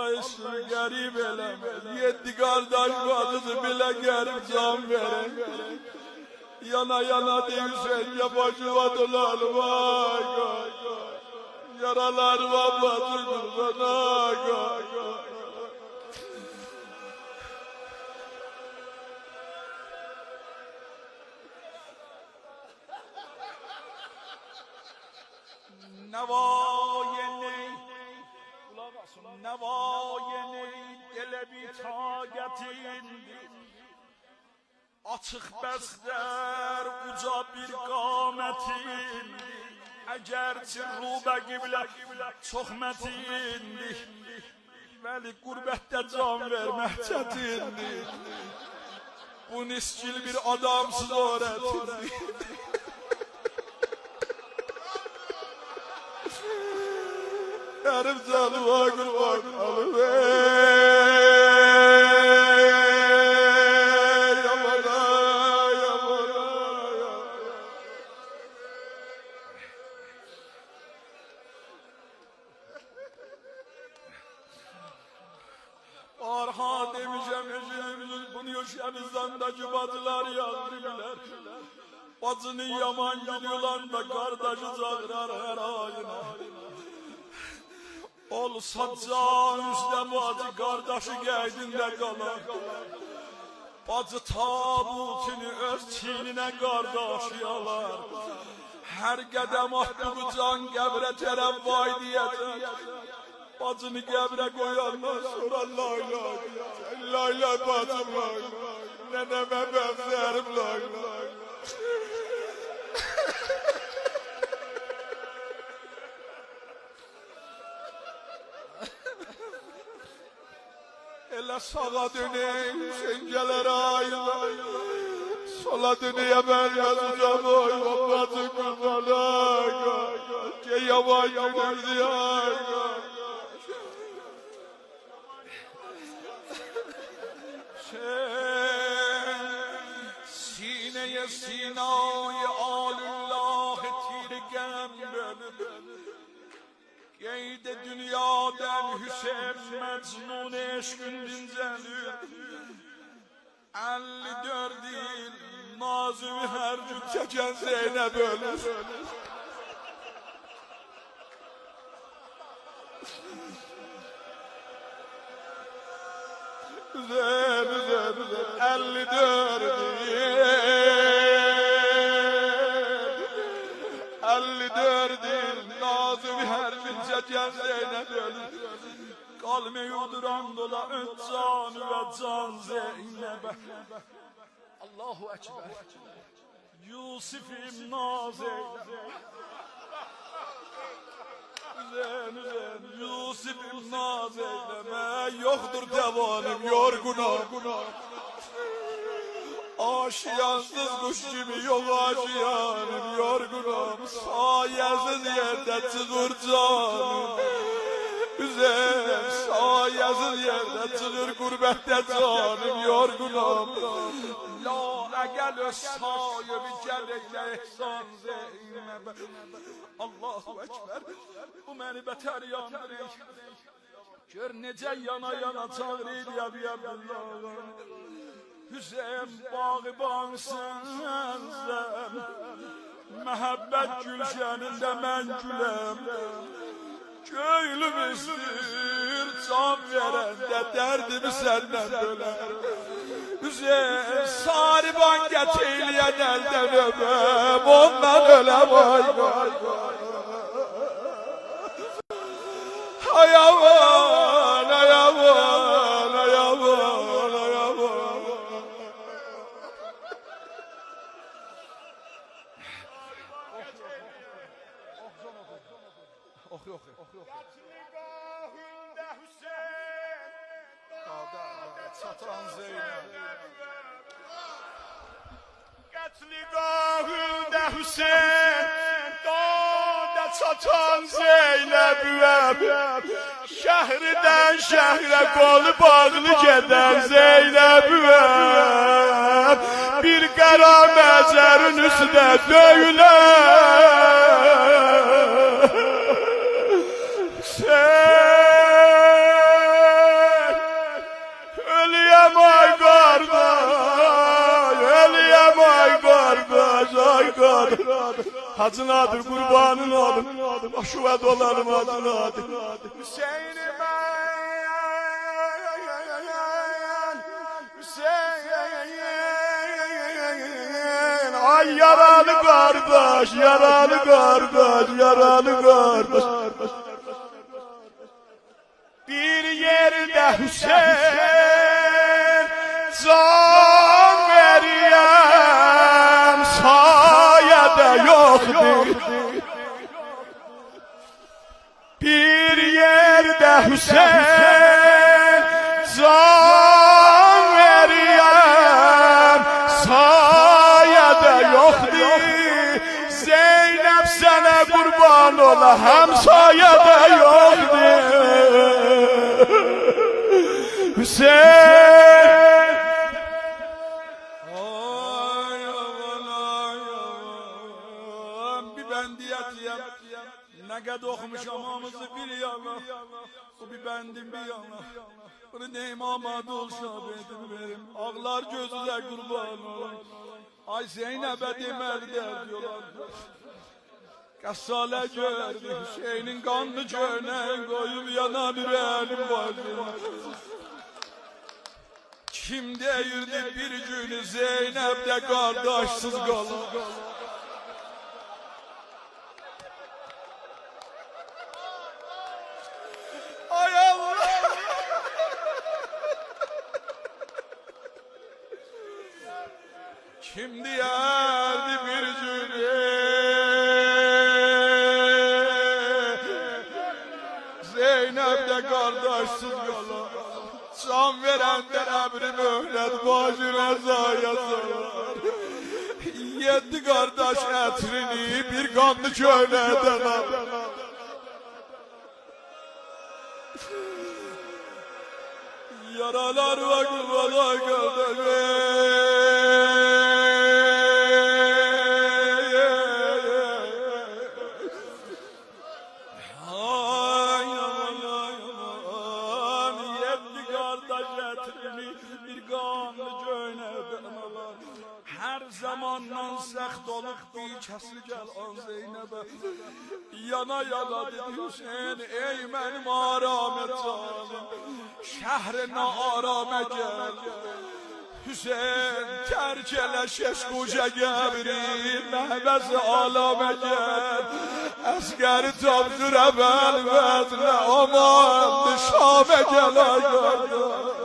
işini garip eleme. 7 kardeş bacısı bile garip can vere. Yana yana değilsen başı vadılar vay vay. Yaralar var bacı kurbana vay. Nevayeni dile bir taqətin açıq bəzlər uca bir qamətin əgərçi rubə qiblə çox mətindir vəli qürbətdə can vermək çətindir bu niskil bir adamsız öğretindir. Yarım canıma kurban alım yamana yamana. Arha demişem bunu yaşamızdandaki bacılar yazdılar. Bacını yaman gidiyorlar da kardeşi çağırar her ayına. Olsa can üstə bacı qardaşı qəydində qalar bacı tabutunu öz çininə qardaşı alar hər qədəm atdığı can qəbrə tərəf vay deyəcək bacını qəbrə qoyandan sonra layla layla bacım layla nənəmə bəzərim layla. Elə sağa döneyim, şengelere ayla. Sola döneye ben yazacağım oy, babacı kurbanı. Ki yaman gülürdü ya. Sineye sinayı alullah tirgem bölüm. Geyde dünyadan Hüseyin Mecnun eşkün dincelür 54 yıl nazımı her gün çeken Zeynep ölür. Güzel güzel güzel 54 yıl nazımı her gün çeken Zeynep ölür. Kalmıyor duran dola öt canı ve can Zeynep'e. Allahu Ekber. Yusuf'im nazeyle. Yusuf'im nazeyleme. Yoktur devanım yorgunum. Aşiyansız kuş gibi yok aşiyanım yorgunum. Sayesiz yerde çıkır canım. Güzel sayesiz yerde çıkır gurbette canım yorgunum. La egel öz sahibi gerekle ihsan Zeynep. Allahu Ekber. Bu beni beter yandırır. Gör nece yana yana çağırır ya bir Abdullah. Hüseyin bağıbansın sen. Mehabbet gülşeninde men gülem. Köylüm üstür can veren de derdimi senden böler. Hüseyin sariban geteyleyen elden öpem ondan öle vay vay vay. Hay aman hay aman hay aman hay aman. Yok. Qatligahında Hüseyin çatan Zeynep. Qatligahında Hüseyin dağda çatan Zeynep. Şəhridən şəhrə qolu bağlı gedən Zeynep. Bir qara məzərin üstə döyülər. Sen adı. Hacı Nadir kurbanın adı. Aşuva dolarım Hacı Nadir. Hüseyin'im Hüseyin. Ay yaralı kardeş, yaralı kardeş, yaralı kardeş. Bir yerde Hüseyin can veriyem, sayede yoktur. Bir yerde Hüseyin can veriyem, sayede yoktur. Zeynep sana kurban ola, hem sayede yoktur. Hüseyin. Ay aman ay aman. Bir ben diyetiyem. Ne kadar okumuş amamızı bir yana. Bu bir bendim bir yana. Bunu neyim amadı olsa bedim verim. Ağlar gözüne kurban olan. Ay Zeynep'e demeli diyorlar. Kasale gördü Hüseyin'in kanlı çöğüne koyup yana bir elim başına. Kim değirdi bir günü Zeynep de kardeşsiz kalır. Ay Allah! Kim değirdi bir günü Zeynep de kardeşsiz kalır. Can verenden emri mühlet başına zaya sarar. Yedi kardeş etrini bir kanlı köleden al. Yaralar ve kurbanlar her zamandan səxt olub bir kəsi gəl an Zeynəbə. Yana yana dedi Hüseyin, ey mənim aramə canım, şəhrinə aramə gəl. Hüseyin tərk elə şeşqucə qəbri, məhbəzi alamə gəl. Əskəri tapdır əbəl vədlə, aman şamə gəl ay qardaş.